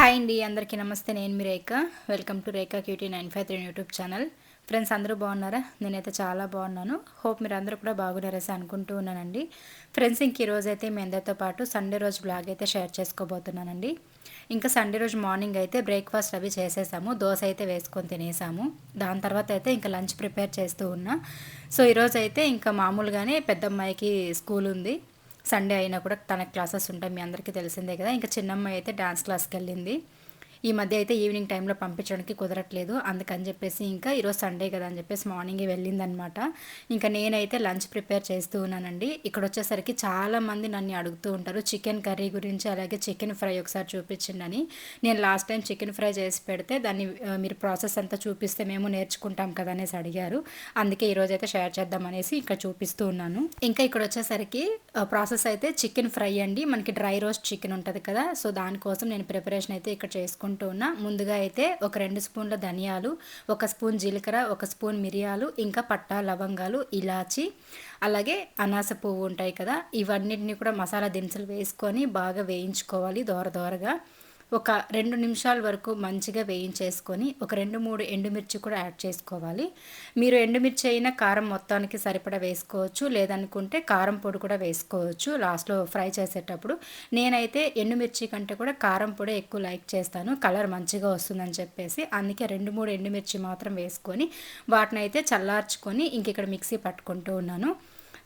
Hi అండి, అందరికీ నమస్తే. నేను మీ Rekha. Welcome to Rekha cutie 953 YouTube channel. Friends, అందరూ బాగున్నారా? నేనైతే చాలా బాగున్నాను. హోప్ మీరు అందరూ కూడా బాగున్నారేసి అనుకుంటూ ఉన్నానండి. ఫ్రెండ్స్, ఇంక ఈరోజు అయితే మీ అందరితో పాటు సండే రోజు బ్లాగ్ అయితే షేర్ చేసుకోబోతున్నానండి. ఇంకా సండే రోజు మార్నింగ్ అయితే బ్రేక్ఫాస్ట్ అవి చేసేసాము. దోశ అయితే వేసుకొని తినేసాము. దాని తర్వాత అయితే ఇంకా లంచ్ ప్రిపేర్ చేస్తూ ఉన్నా. సో ఈరోజు అయితే ఇంకా మామూలుగానే పెద్దమ్మాయికి స్కూల్ ఉంది. సండే అయినా కూడా తనకు క్లాసెస్ ఉంటాయి, మీ అందరికీ తెలిసిందే కదా. ఇంకా చిన్నమ్మాయి అయితే డాన్స్ క్లాస్కి వెళ్ళింది. ఈ మధ్య అయితే ఈవినింగ్ టైంలో పంపించడానికి కుదరట్లేదు. అందుకని చెప్పేసి ఇంకా ఈరోజు సండే కదా అని చెప్పేసి మార్నింగే వెళ్ళిందనమాట. ఇంకా నేనైతే లంచ్ ప్రిపేర్ చేస్తూ ఉన్నానండి. ఇక్కడ వచ్చేసరికి చాలామంది నన్ను అడుగుతూ ఉంటారు చికెన్ కర్రీ గురించి, అలాగే చికెన్ ఫ్రై ఒకసారి చూపించండి. నేను లాస్ట్ టైం చికెన్ ఫ్రై చేసి పెడితే దాన్ని మీరు ప్రాసెస్ అంతా చూపిస్తే మేము నేర్చుకుంటాం కదా అనేసి అడిగారు. అందుకే ఈరోజు అయితే షేర్ చేద్దాం అనేసి ఇక్కడ చూపిస్తూ ఉన్నాను. ఇంకా ఇక్కడ వచ్చేసరికి ప్రాసెస్ అయితే చికెన్ ఫ్రై అండి. మనకి డ్రై రోస్ట్ చికెన్ ఉంటుంది కదా, సో దానికోసం నేను ప్రిపరేషన్ అయితే ఇక్కడ చేసుకుంటూ ఉన్నా. ముందుగా అయితే ఒక 2 స్పూన్ల ధనియాలు, 1 స్పూన్ జీలకర్ర, 1 స్పూన్ మిరియాలు, ఇంకా పట్టా లవంగాలు, ఇలాచి, అలాగే అనాస పువ్వు ఉంటాయి కదా, ఇవన్నిటిని కూడా మసాలా దినుసులు వేసుకొని బాగా వేయించుకోవాలి దోరగా. ఒక 2 నిమిషాల వరకు మంచిగా వేయించేసుకొని ఒక 2-3 ఎండుమిర్చి కూడా యాడ్ చేసుకోవాలి. మీరు ఎండుమిర్చి అయినా కారం మొత్తానికి సరిపడా వేసుకోవచ్చు, లేదనుకుంటే కారం పొడి కూడా వేసుకోవచ్చు లాస్ట్లో ఫ్రై చేసేటప్పుడు. నేనైతే ఎండుమిర్చి కంటే కూడా కారం పొడి ఎక్కువ లైక్ చేస్తాను, కలర్ మంచిగా వస్తుందని చెప్పేసి. అందుకే 2-3 ఎండుమిర్చి మాత్రం వేసుకొని వాటిని అయితే చల్లార్చుకొని ఇంక ఇక్కడ మిక్సీ పట్టుకుంటూ ఉన్నాను.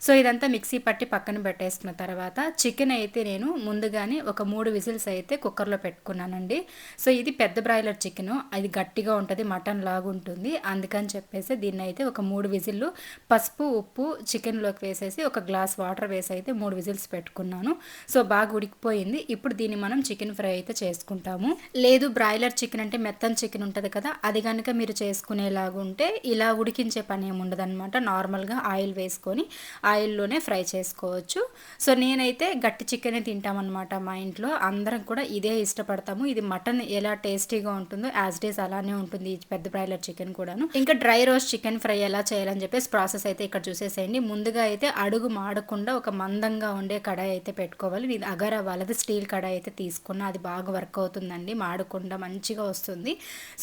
సో ఇదంతా మిక్సీ పట్టి పక్కన పెట్టేసుకున్న తర్వాత చికెన్ అయితే నేను ముందుగానే ఒక 3 విజిల్స్ అయితే కుక్కర్లో పెట్టుకున్నానండి. సో ఇది పెద్ద బ్రాయిలర్ చికెను, అది గట్టిగా ఉంటుంది, మటన్ లాగా ఉంటుంది. అందుకని చెప్పేసి దీన్ని అయితే ఒక 3 విజిల్లు పసుపు ఉప్పు చికెన్లోకి వేసేసి ఒక గ్లాస్ వాటర్ వేసి అయితే 3 విజిల్స్ పెట్టుకున్నాను. సో బాగా ఉడికిపోయింది. ఇప్పుడు దీన్ని మనం చికెన్ ఫ్రై అయితే చేసుకుంటాము. లేదు బ్రాయిలర్ చికెన్ అంటే మెత్తన్ చికెన్ ఉంటుంది కదా, అది కనుక మీరు చేసుకునేలాగా ఉంటే ఇలా ఉడికించే పని ఏమి ఉండదు అనమాట. నార్మల్గా ఆయిల్ వేసుకొని ఆయిల్లోనే ఫ్రై చేసుకోవచ్చు. సో నేనైతే గట్టి చికెనే తింటామన్నమాట. మా ఇంట్లో అందరం కూడా ఇదే ఇష్టపడతాము. ఇది మటన్ ఎలా టేస్టీగా ఉంటుందో యాజ్ ఇట్ ఈస్ అలానే ఉంటుంది ఈ పెద్ద బ్రాయిలర్ చికెన్ కూడాను. ఇంకా డ్రై రోస్ట్ చికెన్ ఫ్రై ఎలా చేయాలని చెప్పేసి ప్రాసెస్ అయితే ఇక్కడ చూసేసేయండి. ముందుగా అయితే అడుగు మాడకుండా ఒక మందంగా ఉండే కడాయి అయితే పెట్టుకోవాలి. ఇది అగర వాళ్ళది స్టీల్ కడాయి అయితే తీసుకున్నా, అది బాగా వర్క్ అవుతుందండి, మాడకుండా మంచిగా వస్తుంది.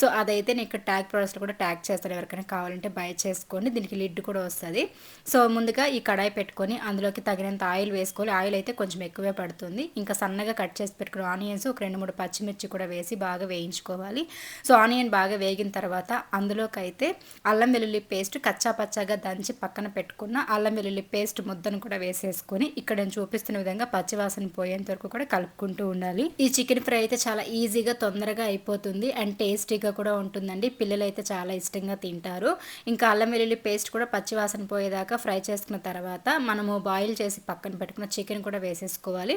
సో అదైతే నేను ఇక్కడ ట్యాగ్ ప్రోడక్ట్స్ కూడా ట్యాగ్ చేస్తాను, ఎవరికైనా కావాలంటే బై చేసుకోండి. దీనికి లిడ్ కూడా వస్తుంది. సో ముందుగా ఈ కడాయి పెట్టుకొని అందులోకి తగినంత ఆయిల్ వేసుకోవాలి. ఆయిల్ అయితే కొంచెం ఎక్కువే పడుతుంది. ఇంకా సన్నగా కట్ చేసి పెట్టుకున్న ఆనియన్స్, ఒక 2-3 పచ్చిమిర్చి కూడా వేసి బాగా వేయించుకోవాలి. సో ఆనియన్ బాగా వేగిన తర్వాత అందులోకి అయితే అల్లం వెల్లుల్లి పేస్ట్ కచ్చా పచ్చాగా దంచి పక్కన పెట్టుకున్న అల్లం వెల్లుల్లి పేస్ట్ ముద్దను కూడా వేసేసుకొని ఇక్కడ నేను చూపిస్తున్న విధంగా పచ్చివాసన పోయేంత వరకు కూడా కలుపుకుంటూ ఉండాలి. ఈ చికెన్ ఫ్రై అయితే చాలా ఈజీగా తొందరగా అయిపోతుంది అండ్ టేస్టీగా కూడా ఉంటుందండి. పిల్లలు అయితే చాలా ఇష్టంగా తింటారు. ఇంకా అల్లం వెల్లుల్లి పేస్ట్ కూడా పచ్చివాసన పోయేదాకా ఫ్రై చేసుకున్న తర్వాత మనము బాయిల్ చేసి పక్కన పెట్టుకున్న చికెన్ కూడా వేసేసుకోవాలి.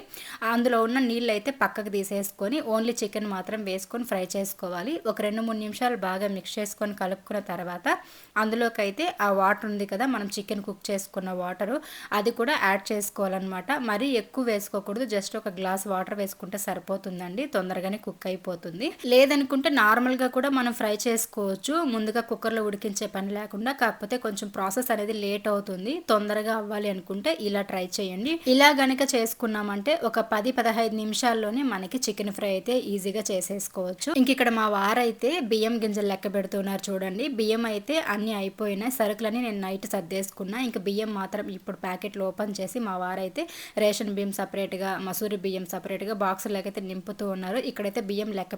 అందులో ఉన్న నీళ్ళు అయితే పక్కకు తీసేసుకొని ఓన్లీ చికెన్ మాత్రం వేసుకొని ఫ్రై చేసుకోవాలి. ఒక 2-3 నిమిషాలు బాగా మిక్స్ చేసుకొని కలుపుకున్న తర్వాత అందులోకి అయితే ఆ వాటర్ ఉంది కదా, మనం చికెన్ కుక్ చేసుకున్న వాటరు, అది కూడా యాడ్ చేసుకోవాలన్నమాట. మరీ ఎక్కువ వేసుకోకూడదు, జస్ట్ ఒక గ్లాస్ వాటర్ వేసుకుంటే సరిపోతుందండి, తొందరగానే కుక్ అయిపోతుంది. లేదనుకుంటే నార్మల్గా కూడా మనం ఫ్రై చేసుకోవచ్చు, ముందుగా కుక్కర్లో ఉడికించే పని లేకుండా. కాకపోతే కొంచెం ప్రాసెస్ అనేది లేట్ అవుతుంది. తొందరగా అవ్వాలి అనుకుంటే ఇలా ట్రై చేయండి. ఇలా గనక చేసుకున్నామంటే ఒక 10-15 నిమిషాల్లోనే మనకి చికెన్ ఫ్రై అయితే ఈజీగా చేసేసుకోవచ్చు. ఇంక ఇక్కడ మా వారైతే బియ్యం గింజలు లెక్క పెడుతున్నారు చూడండి. బియ్యం అయితే అన్ని అయిపోయినాయి, సరుకులని నేను నైట్ సర్దేసుకున్నా. ఇంకా బియ్యం మాత్రం ఇప్పుడు ప్యాకెట్లు ఓపెన్ చేసి మా వారైతే రేషన్ బియ్యం సపరేట్గా, మసూరి బియ్యం సపరేట్గా బాక్సులకి అయితే నింపుతూ ఉన్నారు. ఇక్కడైతే బియ్యం లెక్క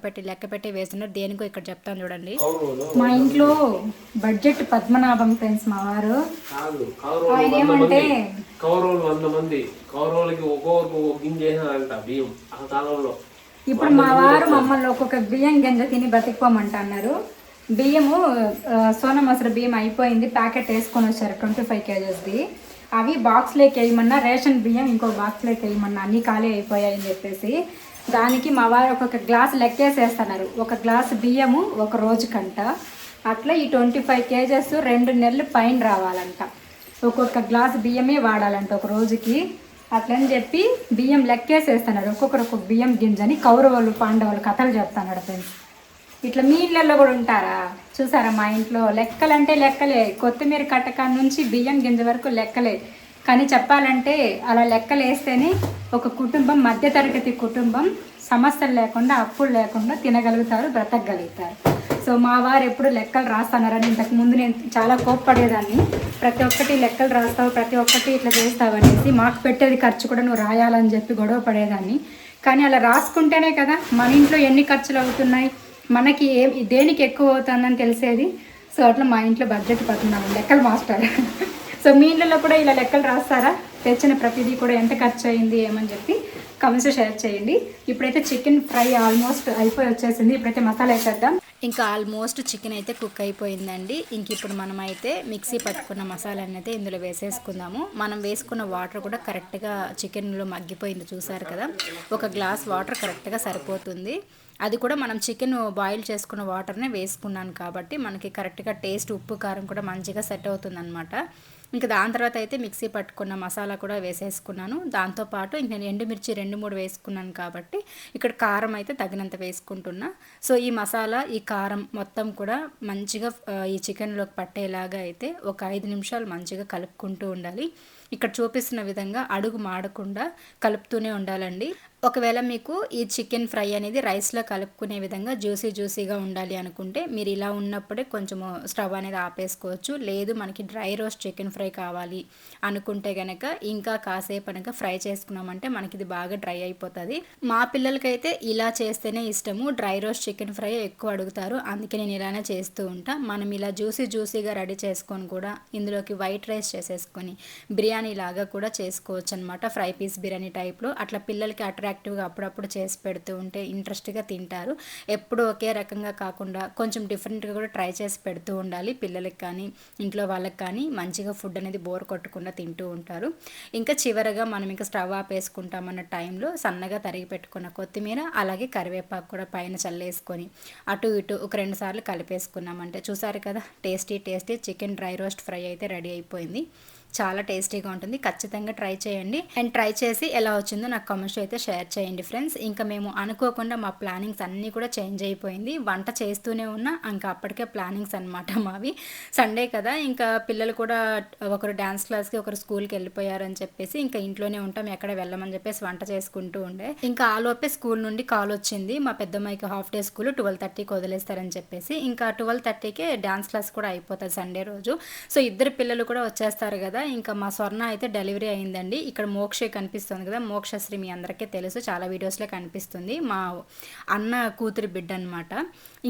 పెట్టి వేస్తున్నారు. దేనికో ఇక్కడ చెప్తాను చూడండి. మా ఇంట్లో బడ్జెట్ పద్మనాభం ఫ్రెండ్స్, మా వారు ఆయన ఏమంటే కౌరవులు 100 మంది, కౌరవులకి ఒక్కొక్కరికి ఒక గింజ వేసారంట బియ్యం ఆ కాలంలో. ఇప్పుడు మా వారు మమ్మల్ని ఒక్కొక్క బియ్యం గింజ తిని బతికిపోమంటున్నారు. బియ్యము సోనా మసూరి బియ్యం అయిపోయింది, ప్యాకెట్ వేసుకొని వచ్చారు 25 kgsది. అవి బాక్స్లోకి వేయమన్నా, రేషన్ బియ్యం ఇంకో బాక్స్లోకి వేయమన్నా, అన్నీ ఖాళీ అయిపోయాయని చెప్పేసి దానికి మా వారు ఒక్కొక్క గ్లాసు లెక్కేసేస్తున్నారు. ఒక గ్లాసు బియ్యము ఒక రోజుకంట, అట్లా ఈ 25 kgs 2 నెలలు పైన రావాలంట. ఒక్కొక్క గ్లాసు బియ్యమే వాడాలంట ఒక రోజుకి. అట్లని చెప్పి బియ్యం లెక్కేసేస్తున్నారు, ఒక్కొక్కరు ఒక్కొక్క బియ్యం గింజని. కౌరవులు పాండవులు కథలు చెప్తున్నాడు ఫ్రెండ్స్. ఇట్లా మీ ఇళ్ళల్లో కూడా ఉంటారా? చూసారా, మా ఇంట్లో లెక్కలంటే లెక్కలే, కొత్తిమీర కట్టక నుంచి బియ్యం గింజ వరకు లెక్కలే. కానీ చెప్పాలంటే అలా లెక్కలు వేస్తేనే ఒక కుటుంబం, మధ్యతరగతి కుటుంబం సమస్యలు లేకుండా అప్పులు లేకుండా తినగలుగుతారు, బ్రతకగలుగుతారు. సో మా వారు ఎప్పుడు లెక్కలు రాస్తున్నారని ఇంతకుముందు నేను చాలా కోప్పడేదాన్ని. ప్రతి ఒక్కటి లెక్కలు రాస్తావు, ప్రతి ఒక్కటి ఇట్లా చేస్తావు అనేసి, మాకు పెట్టేది ఖర్చు కూడా నువ్వు రాయాలని చెప్పి గొడవ పడేదాన్ని. కానీ అలా రాసుకుంటేనే కదా మన ఇంట్లో ఎన్ని ఖర్చులు అవుతున్నాయి, మనకి దేనికి ఎక్కువ అవుతుందని తెలిసేది. సో అట్లా మా ఇంట్లో బడ్జెట్ పడుతున్నాము లెక్కలు మాస్టర్. సో మీ ఇంట్లో కూడా ఇలా లెక్కలు రాస్తారా? తెచ్చిన ప్రతిదీ కూడా ఎంత ఖర్చు అయింది ఏమని చెప్పి కమెంట్స్ షేర్ చేయండి. ఇప్పుడైతే చికెన్ ఫ్రై ఆల్మోస్ట్ అయిపోయి వచ్చేసింది. ఇప్పుడైతే మసాలా వేసేద్దాం. ఇంకా ఆల్మోస్ట్ చికెన్ అయితే కుక్ అయిపోయిందండి. ఇంక ఇప్పుడు మనం అయితే మిక్సీ పట్టుకున్న మసాలాని అయితే ఇందులో వేసేసుకుందాము. మనం వేసుకున్న వాటర్ కూడా కరెక్ట్గా చికెన్లో మగ్గిపోయింది, చూసారు కదా. ఒక గ్లాస్ వాటర్ కరెక్ట్గా సరిపోతుంది. అది కూడా మనం చికెన్ బాయిల్ చేసుకున్న వాటర్నే వేసుకున్నాను కాబట్టి మనకి కరెక్ట్గా టేస్ట్, ఉప్పు, కారం కూడా మంచిగా సెట్ అవుతుంది అనమాట. ఇంకా దాని తర్వాత అయితే మిక్సీ పట్టుకున్న మసాలా కూడా వేసేసుకున్నాను. దాంతోపాటు ఇంక నేను ఎండుమిర్చి 2-3 వేసుకున్నాను కాబట్టి ఇక్కడ కారం అయితే తగినంత వేసుకుంటున్నా. సో ఈ మసాలా, ఈ కారం మొత్తం కూడా మంచిగా ఈ చికెన్లోకి పట్టేలాగా అయితే ఒక 5 నిమిషాలు మంచిగా కలుపుకుంటూ ఉండాలి. ఇక్కడ చూపిస్తున్న విధంగా అడుగు మాడకుండా కలుపుతూనే ఉండాలండి. ఒకవేళ మీకు ఈ చికెన్ ఫ్రై అనేది రైస్లో కలుపుకునే విధంగా జ్యూసీగా ఉండాలి అనుకుంటే మీరు ఇలా ఉన్నప్పుడే కొంచెము స్టవ్ అనేది ఆపేసుకోవచ్చు. లేదు మనకి డ్రై రోస్ట్ చికెన్ ఫ్రై కావాలి అనుకుంటే కనుక ఇంకా కాసేపు అనక ఫ్రై చేసుకున్నామంటే మనకి ఇది బాగా డ్రై అయిపోతుంది. మా పిల్లలకైతే ఇలా చేస్తేనే ఇష్టము, డ్రై రోస్ట్ చికెన్ ఫ్రై ఎక్కువ అడుగుతారు. అందుకే నేను ఇలానే చేస్తూ ఉంటా. మనం ఇలా జ్యూసీగా రెడీ చేసుకొని కూడా ఇందులోకి వైట్ రైస్ చేసేసుకొని బిర్యానీ లాగా కూడా చేసుకోవచ్చు అనమాట. ఫ్రై పీస్ బిర్యానీ టైప్లో అట్లా పిల్లలకి అట్రాక్టివ్గా అప్పుడప్పుడు చేసి పెడుతూ ఉంటే ఇంట్రెస్ట్గా తింటారు. ఎప్పుడు ఒకే రకంగా కాకుండా కొంచెం డిఫరెంట్గా కూడా ట్రై చేసి పెడుతూ ఉండాలి. పిల్లలకి కానీ ఇంట్లో వాళ్ళకి కానీ మంచిగా ఫుడ్ అనేది బోర్ కొట్టకుండా తింటూ ఉంటారు. ఇంకా చివరగా మనం ఇంకా స్టవ్ ఆపేసుకుంటామన్న టైంలో సన్నగా తరిగి పెట్టుకున్న కొత్తిమీర అలాగే కరివేపాకు కూడా పైన చల్లేసుకొని అటు ఇటు ఒక 2 సార్లు కలిపేసుకున్నామంటే చూసారు కదా, tasty chicken dry roast fry అయితే రెడీ అయిపోయింది. చాలా టేస్టీగా ఉంటుంది. ఖచ్చితంగా ట్రై చేయండి. అండ్ ట్రై చేసి ఎలా వచ్చిందో నాకు కామెంట్స్ అయితే షేర్ చేయండి ఫ్రెండ్స్. ఇంకా మేము అనుకోకుండా మా ప్లానింగ్స్ అన్నీ కూడా చేంజ్ అయిపోయింది. వంట చేస్తూనే ఉన్నా ఇంకా అప్పటికే ప్లానింగ్స్ అనమాట మావి. సండే కదా, ఇంకా పిల్లలు కూడా ఒకరు డ్యాన్స్ క్లాస్కి, ఒకరు స్కూల్కి వెళ్ళిపోయారని చెప్పేసి ఇంకా ఇంట్లోనే ఉంటాం, ఎక్కడ వెళ్ళమని చెప్పేసి వంట చేసుకుంటూ ఉండే. ఇంకా ఆలోపే స్కూల్ నుండి కాల్ వచ్చింది. మా పెద్దమ్మాయికి హాఫ్ డే స్కూల్ 12:30కి వదిలేస్తారని చెప్పేసి ఇంకా 12:30కే డ్యాన్స్ క్లాస్ కూడా అయిపోతుంది సండే రోజు. సో ఇద్దరు పిల్లలు కూడా వచ్చేస్తారు కదా. ఇంకా మా స్వర్ణ అయితే డెలివరీ అయిందండి. ఇక్కడ మోక్ష కనిపిస్తుంది కదా, మోక్షశ్రీ మీ అందరికీ తెలుసు, చాలా వీడియోస్లో కనిపిస్తుంది. మా అన్న కూతురి బిడ్డ అనమాట.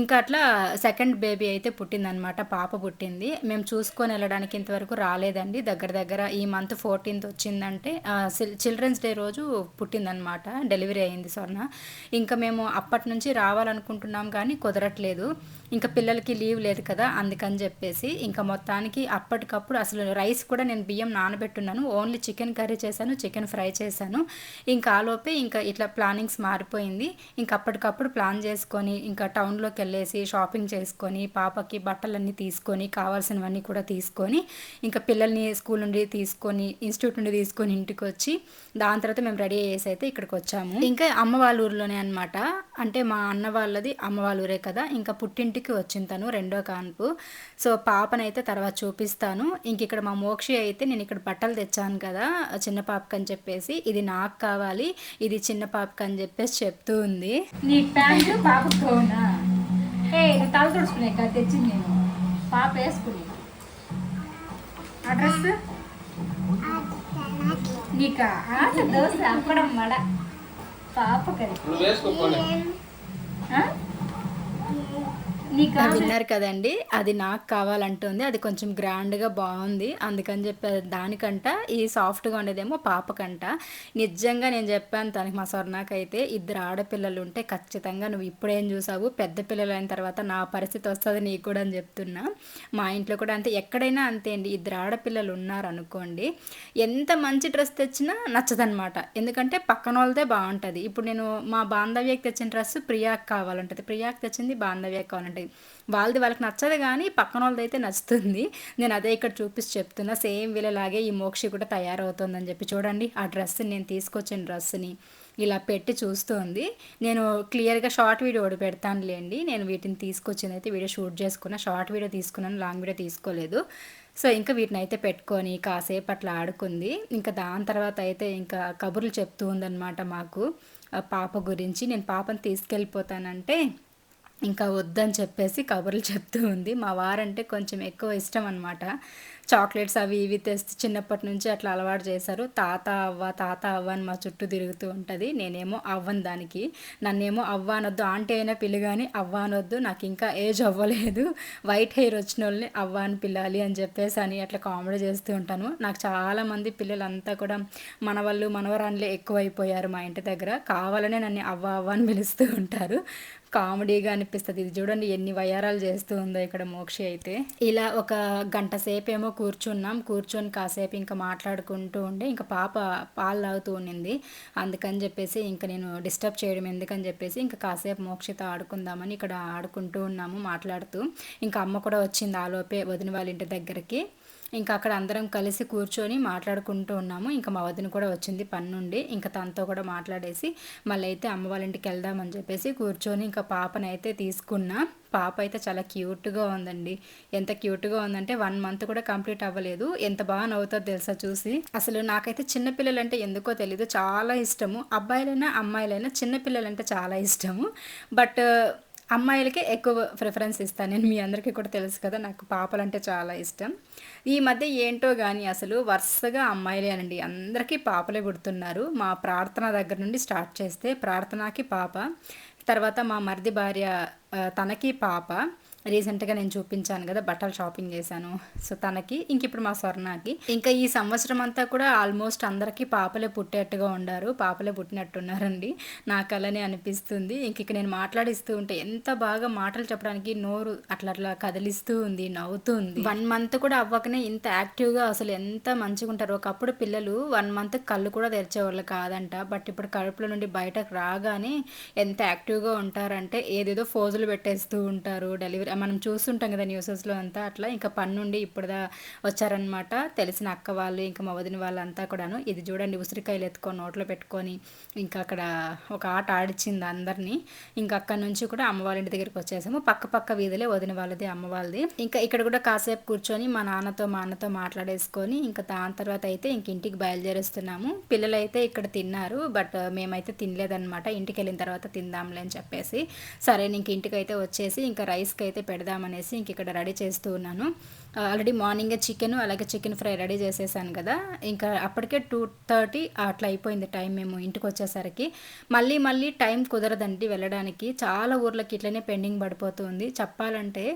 ఇంకా అట్లా సెకండ్ బేబీ అయితే పుట్టిందనమాట, పాప పుట్టింది. మేము చూసుకొని వెళ్ళడానికి ఇంతవరకు రాలేదండి. దగ్గర ఈ మంత్ 14th వచ్చిందంటే చిల్డ్రన్స్ డే రోజు పుట్టిందనమాట, డెలివరీ అయింది స్వర్ణ. ఇంకా మేము అప్పటి నుంచి రావాలనుకుంటున్నాం కానీ కుదరట్లేదు. ఇంకా పిల్లలకి లీవ్ లేదు కదా, అందుకని చెప్పేసి ఇంకా మొత్తానికి అప్పటికప్పుడు అసలు రైస్ కూడా నేను బియ్యం నానబెట్టున్నాను, ఓన్లీ చికెన్ కర్రీ చేశాను, చికెన్ ఫ్రై చేశాను. ఇంకా ఆలోపే ఇంకా ఇట్లా ప్లానింగ్స్ మారిపోయింది. ఇంకా అప్పటికప్పుడు ప్లాన్ చేసుకొని ఇంకా టౌన్లోకి వెళ్ళేసి షాపింగ్ చేసుకొని పాపకి బట్టలన్నీ తీసుకొని కావాల్సినవన్నీ కూడా తీసుకొని ఇంకా పిల్లల్ని స్కూల్ నుండి తీసుకొని ఇన్స్టిట్యూట్ నుండి తీసుకొని ఇంటికి వచ్చి దాని తర్వాత మేము రెడీ అయ్యేసి అయితే ఇక్కడికి వచ్చాము. ఇంకా అమ్మ వాళ్ళ ఊర్లోనే అనమాట, అంటే మా అన్న వాళ్ళది అమ్మ వాళ్ళ ఊరే కదా. ఇంకా పుట్టింటికి వచ్చింది తను, రెండో కాన్పు. సో పాపనైతే తర్వాత చూపిస్తాను. ఇంక ఇక్కడ మా మోక్షి అయితే నేను ఇక్కడ బట్టలు తెచ్చాను కదా చిన్న పాపకి అని చెప్పేసి, ఇది నాకు కావాలి, ఇది చిన్న పాపకి అని చెప్పేసి చెప్తూ ఉంది. నీ ప్యాంటు పాపకు పోనా, తల తుడుచుకునే కదా తెచ్చింది నేను, పాప వేసుకుని ఆ డ్రెస్ నీకా దోశ అప్పడం మడ పాప కదా. విన్నారు కదండి, అది నాకు కావాలంటుంది. అది కొంచెం గ్రాండ్గా బాగుంది, అందుకని చెప్పి దానికంట ఈ సాఫ్ట్గా ఉండేదేమో పాపకంట. నిజంగా నేను చెప్పాను తనకి, మా స్వర్ణకైతే ఇద్దరు ఆడపిల్లలు ఉంటే ఖచ్చితంగా నువ్వు ఇప్పుడేం చూసావు, పెద్ద పిల్లలు అయిన తర్వాత నా పరిస్థితి వస్తుంది నీకు కూడా అని చెప్తున్నా. మా ఇంట్లో కూడా అంతే, ఎక్కడైనా అంతే అండి, ఇద్దరు ఆడపిల్లలు ఉన్నారనుకోండి ఎంత మంచి డ్రెస్ తెచ్చినా నచ్చదనమాట. ఎందుకంటే పక్కన వాళ్ళదే బాగుంటుంది. ఇప్పుడు నేను మా బాంధవ్యకి తెచ్చిన డ్రెస్ ప్రియాకి కావాలంటుంది, ప్రియాకి తెచ్చింది బాంధవ్యకి కావాలంటుంది. వాళ్ళది వాళ్ళకి నచ్చదు కానీ పక్కన వాళ్ళది అయితే నచ్చుతుంది. నేను అదే ఇక్కడ చూపిస్తూ చెప్తున్నా. సేమ్ వీళ్ళలాగే ఈ మోక్షి కూడా తయారవుతుందని చెప్పి. చూడండి ఆ డ్రెస్ని, నేను తీసుకొచ్చిన డ్రెస్ని ఇలా పెట్టి చూస్తుంది. నేను క్లియర్గా షార్ట్ వీడియో ఒకటి పెడతానులేండి. నేను వీటిని తీసుకొచ్చింది అయితే వీడియో షూట్ చేసుకున్నా, షార్ట్ వీడియో తీసుకున్నాను, లాంగ్ వీడియో తీసుకోలేదు. సో ఇంకా వీటిని అయితే పెట్టుకొని కాసేపు అట్లా ఆడుకుంది. ఇంకా దాని తర్వాత అయితే ఇంకా కబుర్లు చెప్తూ ఉందన్నమాట మాకు. పాప గురించి. నేను పాపను తీసుకెళ్ళిపోతానంటే ఇంకా వద్దని చెప్పేసి కబుర్లు చెప్తూ ఉంది. మా వారంటే కొంచెం ఎక్కువ ఇష్టం అనమాట. చాక్లెట్స్ అవి ఇవి తెస్తే చిన్నప్పటి నుంచి అట్లా అలవాటు చేశారు. తాత అవ్వ అని మా చుట్టూ తిరుగుతూ ఉంటుంది. నేనేమో అవ్వను దానికి. నన్నేమో అవ్వ అనొద్దు, ఆంటీ అయినా పిల్లి కానీ అవ్వ అనొద్దు, నాకు ఇంకా ఏజ్ అవ్వలేదు, వైట్ హెయిర్ వచ్చిన వాళ్ళని అవ్వ అని పిల్లాలి అని చెప్పేసి అని అట్లా కామెడీ చేస్తూ ఉంటాను. నాకు చాలామంది పిల్లలంతా కూడా మనవాళ్ళు మనవరాన్లే ఎక్కువైపోయారు మా ఇంటి దగ్గర. కావాలనే నన్ను అవ్వ అవ్వ అని పిలుస్తూ ఉంటారు. కామెడీగా అనిపిస్తుంది. ఇది చూడండి ఎన్ని వయ్యారాలు చేస్తూ ఉందో ఇక్కడ మోక్షి అయితే. ఇలా ఒక గంట సేపు ఏమో కూర్చొని కాసేపు ఇంకా మాట్లాడుకుంటూ ఉండే ఇంకా పాప పాలు తాగుతూ ఉండింది. అందుకని చెప్పేసి ఇంకా నేను డిస్టర్బ్ చేయడం ఎందుకని చెప్పేసి ఇంకా కాసేపు మోక్షితో ఆడుకుందామని ఇక్కడ ఆడుకుంటూ ఉన్నాము మాట్లాడుతూ. ఇంకా అమ్మ కూడా వచ్చింది ఆలోపే వదిన వాళ్ళ ఇంటి దగ్గరికి. ఇంకా అక్కడ అందరం కలిసి కూర్చొని మాట్లాడుకుంటూ ఉన్నాము. ఇంకా మా వదిన కూడా వచ్చింది పని నుండి. ఇంకా తనతో కూడా మాట్లాడేసి మళ్ళీ అయితే అమ్మ వాళ్ళ ఇంటికి వెళ్దామని చెప్పేసి కూర్చొని ఇంకా పాపనైతే తీసుకున్నా. పాప అయితే చాలా క్యూట్గా ఉందండి. ఎంత క్యూట్గా ఉందంటే 1 మంత్ కూడా కంప్లీట్ అవ్వలేదు. ఎంత బాగా నవ్వుతుందో తెలుసా చూసి. అసలు నాకైతే చిన్నపిల్లలంటే ఎందుకో తెలీదు, చాలా ఇష్టము. అబ్బాయిలైనా అమ్మాయిలైనా చిన్నపిల్లలంటే చాలా ఇష్టము. బట్ అమ్మాయిలకే ఎక్కువ ప్రిఫరెన్స్ ఇస్తాను నేను. మీ అందరికీ కూడా తెలుసు కదా, నాకు పాపలంటే చాలా ఇష్టం. ఈ మధ్య ఏంటో కానీ అసలు వరుసగా అమ్మాయిలే అనండి, అందరికీ పాపలే పుడుతున్నారు. మా ప్రార్థన దగ్గర నుండి స్టార్ట్ చేస్తే ప్రార్థనకి పాప, తర్వాత మా మరిది భార్య తనకి పాప. రీసెంట్గా నేను చూపించాను కదా బట్టలు షాపింగ్ చేశాను, సో తనకి. ఇంక ఇప్పుడు మా స్వర్ణకి. ఇంకా ఈ సంవత్సరం అంతా కూడా ఆల్మోస్ట్ అందరికీ పాపలే పుట్టేట్టుగా ఉండారు, పాపలే పుట్టినట్టున్నారండి. నాకు అలానే అనిపిస్తుంది. ఇంక నేను మాట్లాడిస్తూ ఉంటే ఎంత బాగా మాటలు చెప్పడానికి నోరు అట్లా అట్లా కదిలిస్తూ ఉంది, నవ్వుతూ ఉంది. 1 మంత్ కూడా అవ్వకనే ఇంత యాక్టివ్గా అసలు ఎంత మంచిగా ఉంటారు. ఒకప్పుడు పిల్లలు 1 మంత్ కళ్ళు కూడా తెరిచేవాళ్ళు కాదంట. బట్ ఇప్పుడు కడుపులో నుండి బయటకు రాగానే ఎంత యాక్టివ్గా ఉంటారంటే ఏదేదో ఫోజులు పెట్టేస్తూ ఉంటారు. డెలివరీ మనం చూస్తుంటాం కదా న్యూసెస్లో అంతా. అట్లా ఇంకా పని నుండి ఇప్పుడుదా వచ్చారనమాట తెలిసిన అక్క వాళ్ళు, ఇంకా మా వదిన వాళ్ళంతా కూడాను. ఇది చూడండి ఉసిరికాయలు ఎత్తుకొని నోట్లో పెట్టుకొని ఇంకా అక్కడ ఒక ఆట ఆడిచ్చింది అందరినీ. ఇంకా అక్కడ నుంచి కూడా అమ్మ వాళ్ళ ఇంటి దగ్గరికి వచ్చేసాము. పక్క వీధిలే వదిన వాళ్ళది అమ్మ వాళ్ళది. ఇంకా ఇక్కడ కూడా కాసేపు కూర్చొని మా అన్నతో మాట్లాడేసుకొని ఇంకా దాని తర్వాత అయితే ఇంక ఇంటికి బయలుదేరేస్తున్నాము. పిల్లలైతే ఇక్కడ తిన్నారు, బట్ మేమైతే తినలేదన్నమాట. ఇంటికి వెళ్ళిన తర్వాత తిందాంలే అని చెప్పేసి సరే ఇంక ఇంటికి అయితే వచ్చేసి ఇంకా రైస్కి అయితే పెడదామనేసి ఇంక ఇక్కడ రెడీ చేస్తూ ఉన్నాను. ఆల్రెడీ మార్నింగే చికెన్ అలాగే చికెన్ ఫ్రై రెడీ చేసేసాను కదా. ఇంకా అప్పటికే 2:30 అట్లా అయిపోయింది టైం మేము ఇంటికి వచ్చేసరికి. మళ్ళీ టైం కుదరదండి వెళ్ళడానికి. చాలా ఊర్లకి ఇట్లనే పెండింగ్ పడిపోతుంది. చెప్పాలంటే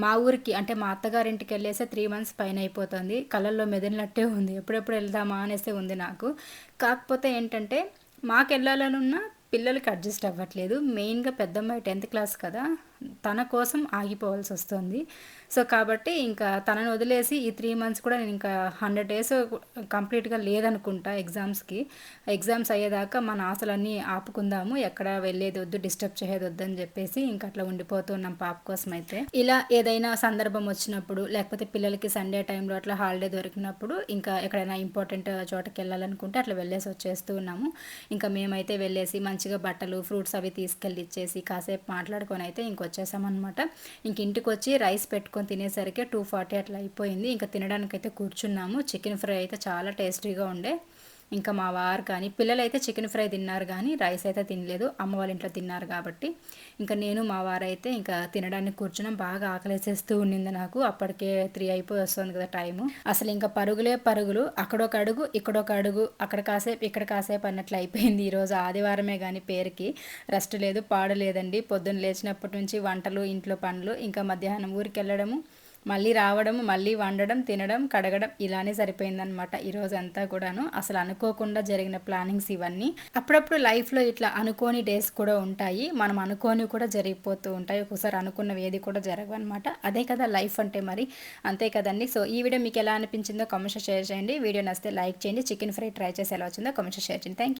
మా ఊరికి అంటే మా అత్తగారింటికి వెళ్ళేసి 3 months పైన అయిపోతుంది. కళ్ళల్లో మెదిలినట్టే ఉంది, ఎప్పుడెప్పుడు వెళ్దామా అనేసి ఉంది నాకు. కాకపోతే ఏంటంటే మాకు వెళ్ళాలని ఉన్న పిల్లలకి అడ్జస్ట్ అవ్వట్లేదు. మెయిన్గా పెద్దమ్మాయి 10th క్లాస్ కదా, తన కోసం ఆగిపోవాల్సి వస్తుంది. సో కాబట్టి ఇంకా తనని వదిలేసి ఈ 3 months కూడా నేను ఇంకా 100 days కంప్లీట్గా లేదనుకుంటా ఎగ్జామ్స్ అయ్యేదాకా మన ఆశలన్నీ ఆపుకుందాము, ఎక్కడ వెళ్ళేది వద్దు, డిస్టర్బ్ చేసేది వద్దు అని చెప్పేసి ఇంకా అట్లా ఉండిపోతున్నాం పాప కోసం అయితే. ఇలా ఏదైనా సందర్భం వచ్చినప్పుడు లేకపోతే పిల్లలకి సండే టైంలో అట్లా హాలిడే దొరికినప్పుడు ఇంకా ఎక్కడైనా ఇంపార్టెంట్ చోటకి వెళ్ళాలనుకుంటే అట్లా వెళ్ళేసి వచ్చేస్తూ ఉన్నాము. ఇంకా మేమైతే వెళ్ళేసి మంచిగా బట్టలు ఫ్రూట్స్ అవి తీసుకెళ్ళి ఇచ్చేసి కాసేపు మాట్లాడుకొని అయితే వచ్చేసామన్నమాట. ఇంక ఇంటికి వచ్చి రైస్ పెట్టుకొని తినేసరికి 2:40 అట్లా అయిపోయింది. ఇంకా తినడానికైతే కూర్చున్నాము. చికెన్ ఫ్రై అయితే చాలా టేస్టీగా ఉండే. ఇంకా మా వారు కానీ పిల్లలు అయితే చికెన్ ఫ్రై తిన్నారు కానీ రైస్ అయితే తినలేదు, అమ్మ వాళ్ళ ఇంట్లో తిన్నారు కాబట్టి. ఇంకా నేను మా వారు అయితే ఇంకా తినడానికి కూర్చున్నాం. బాగా ఆకలేసేస్తూ ఉండింది నాకు. అప్పటికే 3 అయిపోయి వస్తుంది కదా టైము. అసలు ఇంకా పరుగులే పరుగులు, అక్కడొక అడుగు ఇక్కడొక అడుగు, అక్కడ కాసేపు ఇక్కడ కాసేపు అన్నట్లు అయిపోయింది. ఈరోజు ఆదివారమే కానీ పేరుకి రెస్ట్ లేదు పాడు లేదండి. పొద్దున్న లేచినప్పటి నుంచి వంటలు, ఇంట్లో పనులు, ఇంకా మధ్యాహ్నం ఊరికి వెళ్ళడము, మళ్ళీ రావడము, మళ్ళీ వండడం, తినడం, కడగడం, ఇలానే సరిపోయిందనమాట ఈరోజు అంతా కూడాను. అసలు అనుకోకుండా జరిగిన ప్లానింగ్స్ ఇవన్నీ. అప్పుడప్పుడు లైఫ్లో ఇట్లా అనుకోని డేస్ కూడా ఉంటాయి, మనం అనుకోని కూడా జరిగిపోతూ ఉంటాయి. ఒక్కోసారి అనుకున్నవి ఏది కూడా జరగవన్నమాట. అదే కదా లైఫ్ అంటే, మరి అంతే కదండి. సో ఈ వీడియో మీకు ఎలా అనిపించిందో కామెంట్స్ షేర్ చేయండి. వీడియో నచ్చితే లైక్ చేయండి. చికెన్ ఫ్రై ట్రై చేసి ఎలా వచ్చిందో కామెంట్స్ షేర్ చేయండి. Thank you.